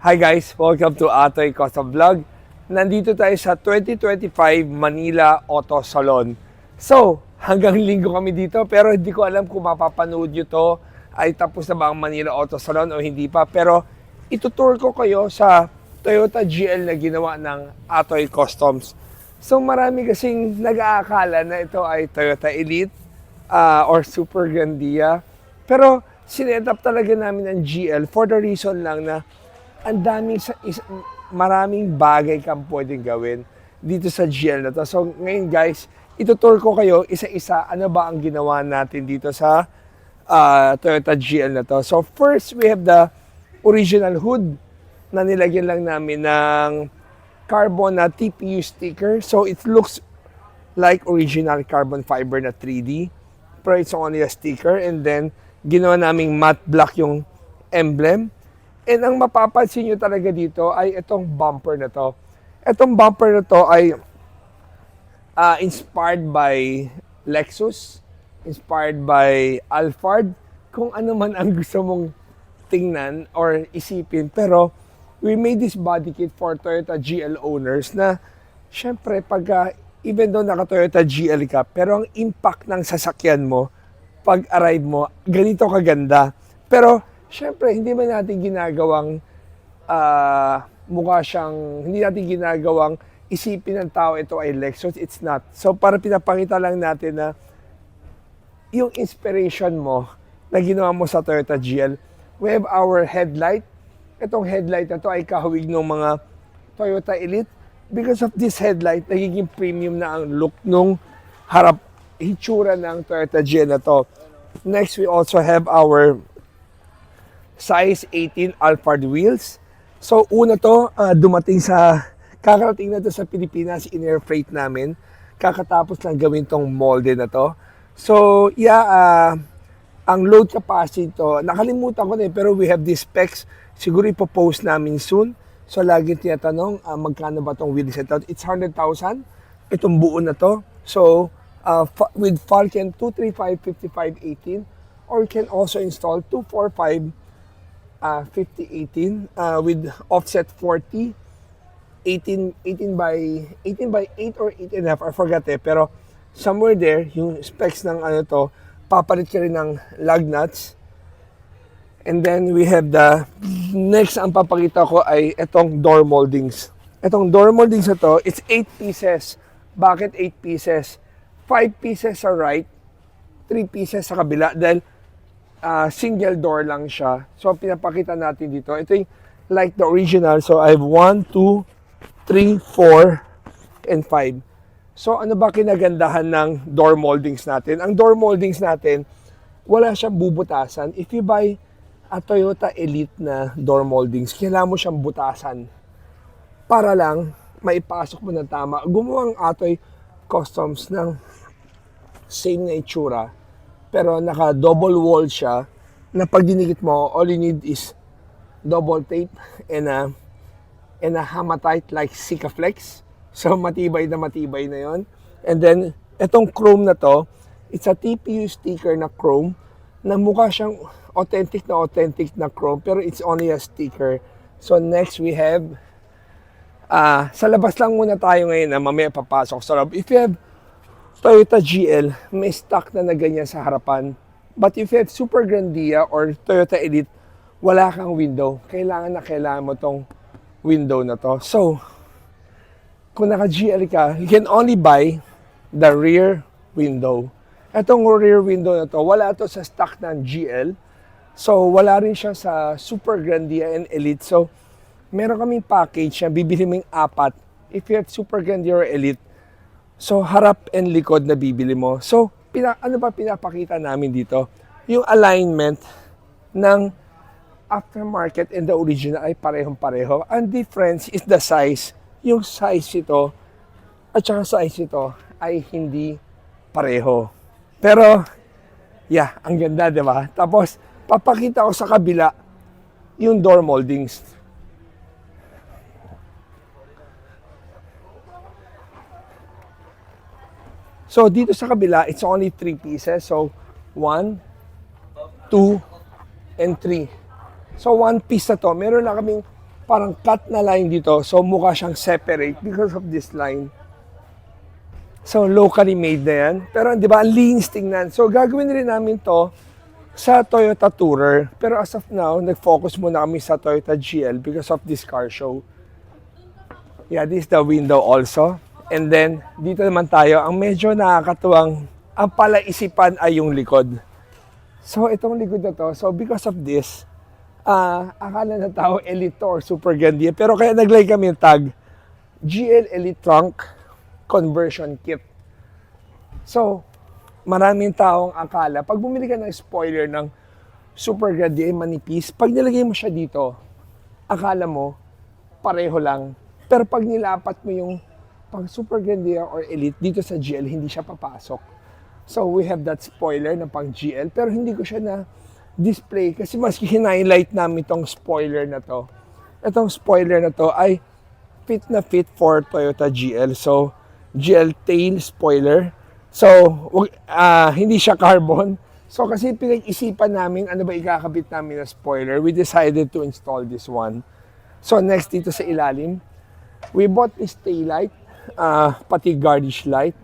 Hi guys, welcome to Atoy Custom Vlog. Nandito tayo sa 2025 Manila Auto Salon. So, hanggang linggo kami dito pero hindi ko alam kung mapapanood nyo to ay tapos na ba ang Manila Auto Salon o hindi pa. Pero itutour ko kayo sa Toyota GL na ginawa ng Atoy Customs. So marami kasing nag-aakala na ito ay Toyota Elite or Super Grandia. Pero sinet up talaga namin ang GL for the reason lang na ang maraming bagay kang pwedeng gawin dito sa GL na to. So ngayon guys, itutour ko kayo isa-isa ano ba ang ginawa natin dito sa Toyota GL na to. So first, we have the original hood na nilagyan lang namin ng carbon na TPU sticker. So it looks like original carbon fiber na 3D, pero it's only a sticker. And then ginawa naming matte black yung emblem. And ang mapapansin nyo talaga dito ay itong bumper na to. Itong bumper na to ay inspired by Lexus, inspired by Alphard, kung ano man ang gusto mong tingnan or isipin. Pero we made this body kit for Toyota GL owners na syempre pag even though naka Toyota GL ka, pero ang impact ng sasakyan mo pag arrive mo, ganito kaganda. Pero syempre, hindi man natin ginagawang hindi natin ginagawang isipin ng tao ito ay Lexus. It's not. So, para pinapakita lang natin na yung inspiration mo na ginawa mo sa Toyota GL. We have our headlight. Itong headlight na to ay kahawig ng mga Toyota Elite. Because of this headlight, nagiging premium na ang look nung hitsura ng Toyota GL na to. Next, we also have our size 18 Alphard wheels. So una to, kakarating na to sa Pilipinas, in-air freight namin. Kakatapos lang gawin tong molde na to. So yeah, ang load capacity to, nakalimutan ko na pero we have these specs. Siguro ipopost namin soon. So lagi tinatanong, magkano ba tong wheels ito? It's 100,000, itong buo na to. So with Falcon 235 5518, or you can also install 245 5018 with offset 40, 18 by 8 or 8.5, I forgot pero somewhere there, yung specs ng ano to, papalit ka rin ng lug nuts. And then we have the next ang papakita ko ay itong door moldings. Itong door moldings na to, it's 8 pieces. Bakit 8 pieces? 5 pieces sa right, 3 pieces sa kabila dahil single door lang siya. So, pinapakita natin dito. Ito yung like the original. So, I have 1, 2, 3, 4, and 5. So, ano ba kinagandahan ng door moldings natin? Ang door moldings natin, wala siyang bubutasan. If you buy a Toyota Elite na door moldings, kailangan mo siyang butasan para lang maipasok mo ng tama. Gumawa ang Atoy Customs ng same na itsura, pero naka-double wall siya na pag dinikit mo, all you need is double tape and a Hamatite like Sikaflex. So, matibay na yon. And then, itong chrome na to, it's a TPU sticker na chrome na mukha siyang authentic na chrome, pero it's only a sticker. So, next we have, sa labas lang muna tayo ngayon na mamaya papasok sa loob. If you have Toyota GL, may stock na ganyan sa harapan. But if you have Super Grandia or Toyota Elite, wala kang window. Kailangan mo tong window na to. So, kung naka-GL ka, you can only buy the rear window. Itong rear window na to, wala to sa stock ng GL. So, wala rin siya sa Super Grandia and Elite. So, meron kaming package na bibili mo yung 4. If you have Super Grandia or Elite, so, harap and likod na bibili mo. So, ano ba pinapakita namin dito? Yung alignment ng aftermarket and the original ay parehong-pareho. Ang difference is the size. Yung size ito at saka size ito ay hindi pareho. Pero, yeah, ang ganda, di ba? Tapos, papakita ko sa kabila yung door moldings. So, dito sa kabila, it's only 3 pieces. So, 1, 2, and 3. So, 1 piece na to. Meron na kaming parang cut na line dito. So, mukha siyang separate because of this line. So, locally made na yan. Pero, di ba, ang linis tingnan. So, gagawin rin namin to sa Toyota Tourer. Pero as of now, nag-focus muna kami sa Toyota GL because of this car show. Yeah, this is the window also. And then, dito naman tayo. Ang medyo nakakatuwang, ang palaisipan ay yung likod. So, itong likod na to, so because of this, akala na tao Elite or Super Grandia. Pero kaya nag-like kami yung tag, GL Elite Trunk Conversion Kit. So, maraming taong akala, pag bumili ka ng spoiler ng Super Grandia manipis, pag nilagay mo siya dito, akala mo, pareho lang. Pero pag nilapat mo yung pag Super Grandia or Elite dito sa GL, hindi siya papasok. So, we have that spoiler na pang GL, pero hindi ko siya na display kasi mas hinighlight namin itong spoiler na to. Itong spoiler na to ay fit na fit for Toyota GL. So, GL tail spoiler. So, hindi siya carbon. So, kasi pinag-isipan namin ano ba ikakabit namin na spoiler, we decided to install this one. So, next dito sa ilalim, we bought this tail light, pati garnish light.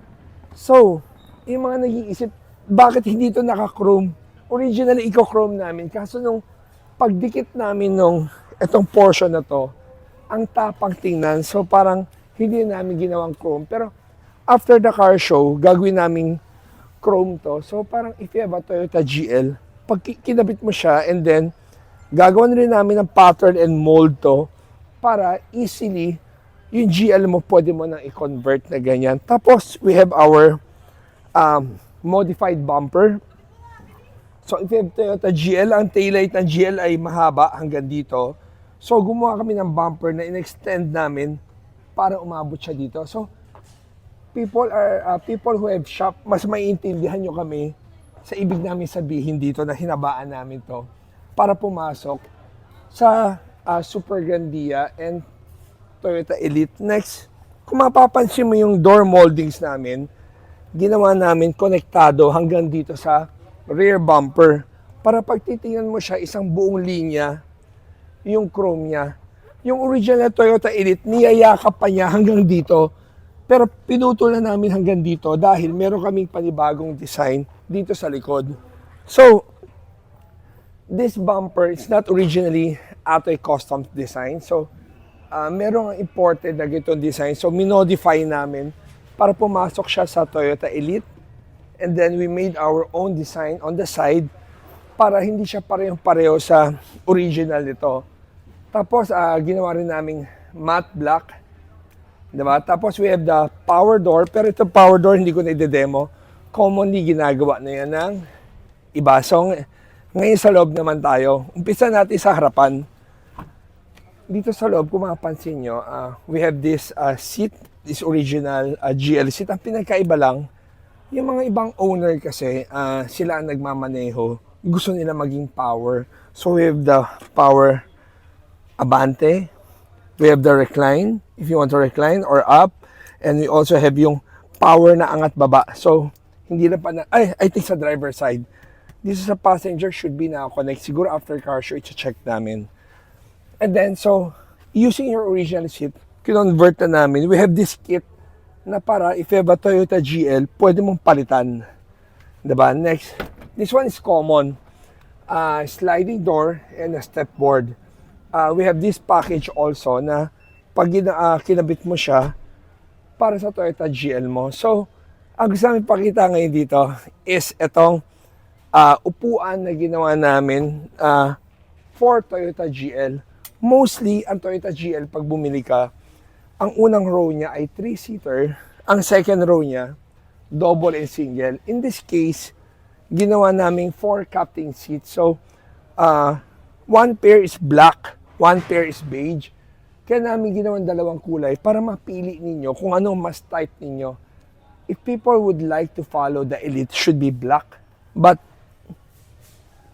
So, yung mga nag-iisip, bakit hindi ito naka-chrome? Originally, iko-chrome namin. Kaso nung pagdikit namin nung itong portion na to, ang tapang tingnan. So, parang hindi namin ginawang chrome. Pero, after the car show, gagawin namin chrome to. So, parang if you have a Toyota GL, pag kinabit mo siya, and then, gagawin rin namin ng pattern and mold to para easily, yung GL mo, pwede mo nang i-convert na ganyan. Tapos, we have our modified bumper. So, if you have Toyota GL, ang taillight ng GL ay mahaba hanggang dito. So, gumawa kami ng bumper na in-extend namin para umabot siya dito. So, people who have shop, mas maiintindihan nyo kami sa ibig namin sabihin dito na hinabaan namin to para pumasok sa Super Grandia and Toyota Elite. Next, kung mapapansin mo yung door moldings namin, ginawa namin konektado hanggang dito sa rear bumper para pag titingnan mo siya isang buong linya yung chrome niya. Yung original Toyota Elite, niyayakap pa niya hanggang dito. Pero pinutol na namin hanggang dito dahil meron kaming panibagong design dito sa likod. So, this bumper is not originally Atoy custom design. So, merong imported na gitong design. So, minodify namin para pumasok siya sa Toyota Elite. And then, we made our own design on the side para hindi siya parehong-pareho sa original nito. Tapos, ginawa rin naming matte black. Diba? Tapos we have the power door, pero ito power door hindi ko na i-demo. Commonly ginagawa na yan ng iba. So ngayon sa loob naman tayo. Umpisa natin sa harapan. Dito sa loob, kung mapapansin nyo, we have this seat, this original GL seat. Ang pinagkaiba lang, yung mga ibang owner kasi, sila ang nagmamaneho. Gusto nila maging power. So we have the power Abante. We have the recline, if you want to recline or up. And we also have yung power na angat baba. So, hindi na pa na, I think sa driver side. This is a passenger should be na-connect. Siguro after car show, i-check namin. And then, so, using your original seat, kinonvert na namin. We have this kit na para if you have a Toyota GL, pwede mong palitan. Diba? Next, this one is common. Sliding door and a step board. We have this package also na pag kinabit mo siya para sa Toyota GL mo. So, ang gusto namin pakita ngayon dito is itong upuan na ginawa namin for Toyota GL. Mostly, ang Toyota GL, pag bumili ka, ang unang row niya ay 3-seater. Ang second row niya, double and single. In this case, ginawa namin 4 captain seats. So, one pair is black, one pair is beige. Kaya namin ginawang dalawang kulay para mapili ninyo kung anong mas type ninyo. If people would like to follow the Elite, should be black. But,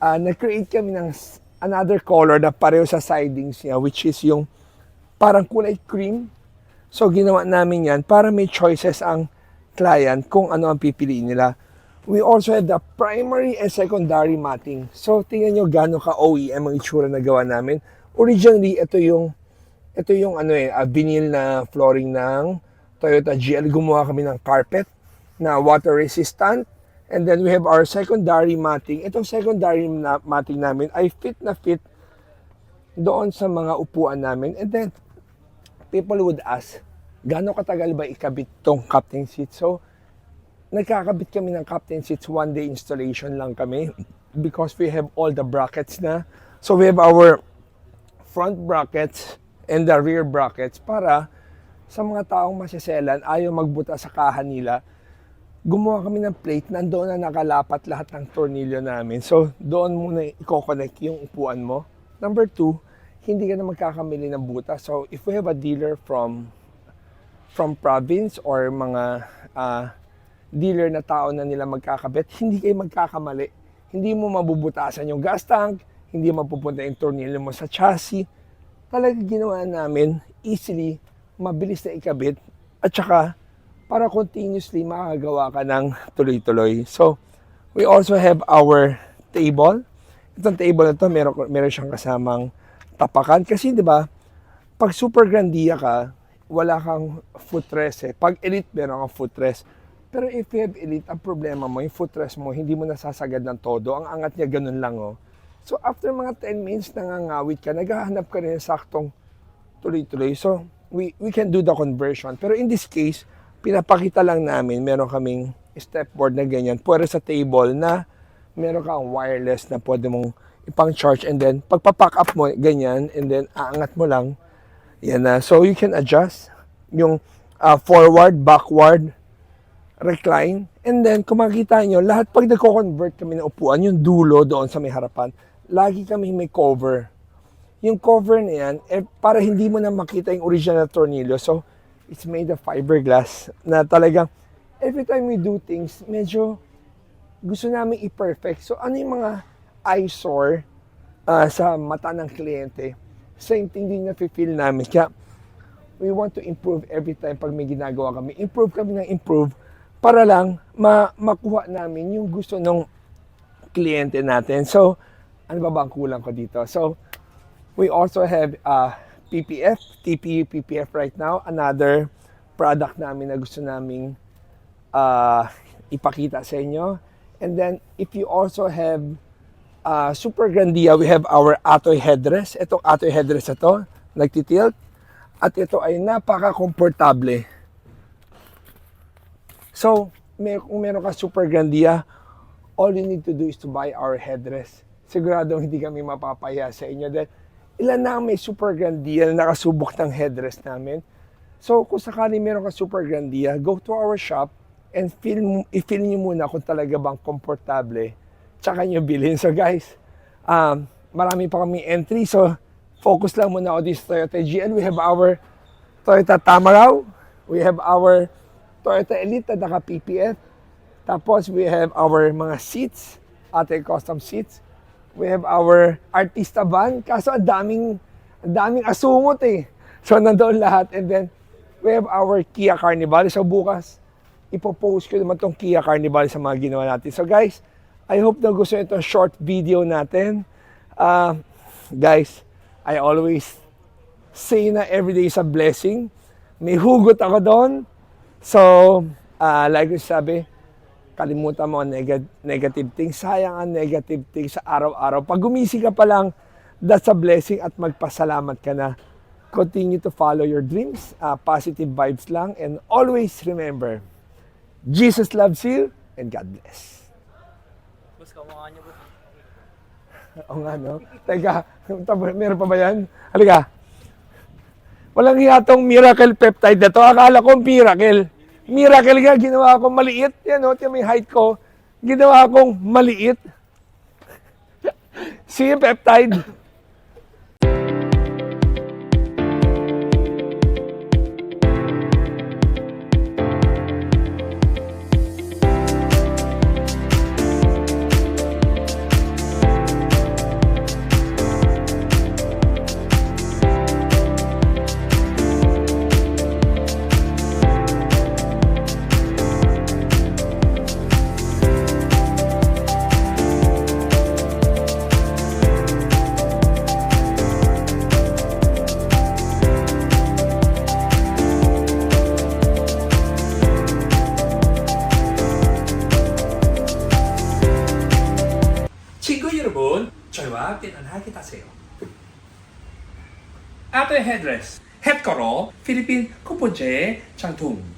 nag-create kami ng another color na pareho sa sidings niya, which is yung parang kulay cream. So, ginawa namin yan para may choices ang client kung ano ang pipiliin nila. We also have the primary and secondary matting. So, tingnan nyo gano'n ka OEM ang itsura na gawa namin. Originally, ito yung Ito yung vinyl na flooring ng Toyota GL. Gumawa kami ng carpet na water resistant. And then we have our secondary matting. Itong secondary matting namin ay fit na fit doon sa mga upuan namin. And then people would ask, gaano katagal ba ikabit tong captain seat? So, nagkakabit kami ng captain seats, 1-day installation lang kami because we have all the brackets na. So, we have our front brackets and the rear brackets para sa mga taong masyaselan, ayaw magbuta sa kahan nila. Gumawa kami ng plate, nandoon na nakalapat lahat ng tornilyo namin. So, doon muna i-connect yung upuan mo. Number 2, hindi ka na magkakamili ng buta. So, if we have a dealer from province or mga dealer na tao na nila magkakabit, hindi kayo magkakamali. Hindi mo mabubutasan yung gas tank, hindi mapupunta yung tornilyo mo sa chassis. Talaga ginawa namin easily, mabilis na ikabit, at saka para continuously makagawa ka ng tuloy-tuloy. So, we also have our table. Itong table na to, meron siyang kasamang tapakan. Kasi di ba, pag super grandia ka, wala kang footrest eh. Pag elite, meron kang footrest. Pero if you have elite, ang problema mo, yung footrest mo, hindi mo nasasagad ng todo. Ang angat niya, ganun lang oh. So, after mga 10 minutes nangangawit ka, naghahanap ka rin ng saktong tuloy-tuloy. So, we can do the conversion. Pero in this case, pinapakita lang namin, meron kaming stepboard na ganyan. Pwede sa table na meron kang wireless na pwede mong ipang-charge. And then, pagpapack up mo, ganyan. And then, aangat mo lang. Yan na. So, you can adjust yung forward, backward, recline. And then, kung makikita nyo, lahat pag nagko-convert kami ng upuan, yung dulo doon sa may harapan, lagi kami may cover. Yung cover na yan, para hindi mo na makita yung original tornilyo. So, it's made of fiberglass na talagang every time we do things, medyo gusto namin i-perfect. So, ano yung mga eyesore sa mata ng kliyente? Same thing din na feel namin. Kaya, we want to improve every time pag may ginagawa kami. Improve kami ng improve para lang makuha namin yung gusto ng kliyente natin. So, ano ba ang kulang ko dito? So, we also have PPF, TPU PPF right now. Another product namin na gusto naming ipakita sa inyo. And then, if you also have Super Grandia, we have our Atoy headrest. Itong Atoy headrest na to, nagtitilt. At ito ay napaka-komportable. So, kung meron ka Super Grandia, all you need to do is to buy our headrest. Siguradong hindi kami mapapaya sa inyo dahil ilan na may Super Grandia na nakasubok ng headrest namin. So, kung sakali meron ka Super Grandia, go to our shop and i-feel nyo muna kung talaga bang komportable. Tsaka nyo bilhin. So guys, marami pa kami entry. So, focus lang muna ako dito sa Toyota GL. We have our Toyota Tamaraw. We have our Toyota Elite na naka-PPF. Tapos, we have our mga seats, ating custom seats. We have our Artista van. Kaso, ang daming asungot eh. So, nandoon lahat. And then, we have our Kia Carnival. So, bukas, ipopost ko naman tong Kia Carnival sa mga ginawa natin. So, guys, I hope na gusto nyo itong short video natin. Guys, I always say na everyday is a blessing. May hugot ako doon. So, like ko sabi, kalimutan mo ang negative things. Sayang ang negative things sa araw-araw. Pag gumising ka pa lang, that's a blessing at magpasalamat ka na. Continue to follow your dreams. Positive vibes lang. And always remember, Jesus loves you and God bless. Boss, kamukha niyo, boss. Oo nga, no? Teka, meron pa ba yan? Halika. Walang hiyatong miracle peptide na to. Akala ko miracle. Miracle nga, ginawa akong maliit. Yan o, may height ko. Ginawa akong maliit. See you, peptide. 모두가 편안하게 타세요. 아토의 헤드레스, 햇거로 필리핀 첫 번째 장통.